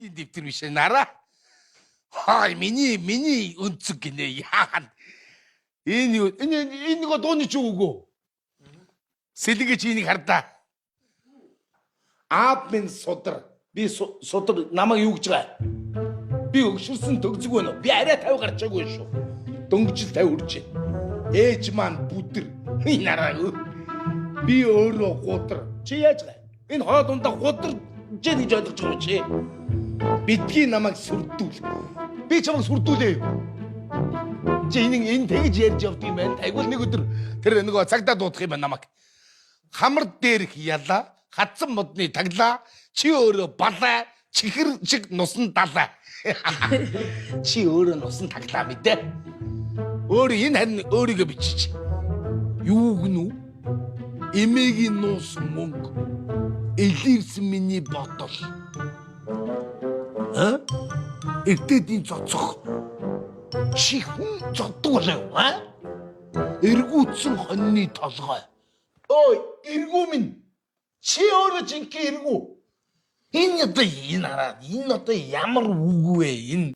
энэ дэвтэр биш нараа. Хай миний өнцөг гинэ яахан. Энэ нэг дооны ч үгүй. Сэлгэж энийг хардаа. Аав минь судар. Би судар намайг юу гэж байгаа? Би өгшөрсөн төгзөг байна уу? Би арай 50 гарчаагүй шүү. Дөнгөжл 50 үрж байна. Ээж маань бүдэр. Энэ нараа. Би өөрөө гудар. Чи яаж гай? Энэ хоо дундаа гудar жин гэж ойлгож байгаа юм чи. Бидгийн намайг сүрдүүл. Би чамайг сүрдүүлээ. Чи энэ тэгж ярьж явд юм байна. Айгуул нэг өдөр тэр нөгөө цагдаа дуудах юм байна намайг. Хамар дээрх ялаа, хатсан модны таглаа, чи өөрөө балаа, чихэр шиг нусан далаа. Чи өөрөө нусан таглаа мэдээ. Өөр энэ харин өөрийгөө бичиж. Юу гэнэ? Эмээгийн нуус мөнгө. Элирсэн миний ботол. Эртэдийн цоцох. Чи хүн зоддог болов аа? Эргүүцсэн хоньны толгой. Ой, эргүү минь. Чи өөрөө жинхэнэ эргүү. Энэ одоо ямар үг вэ энэ?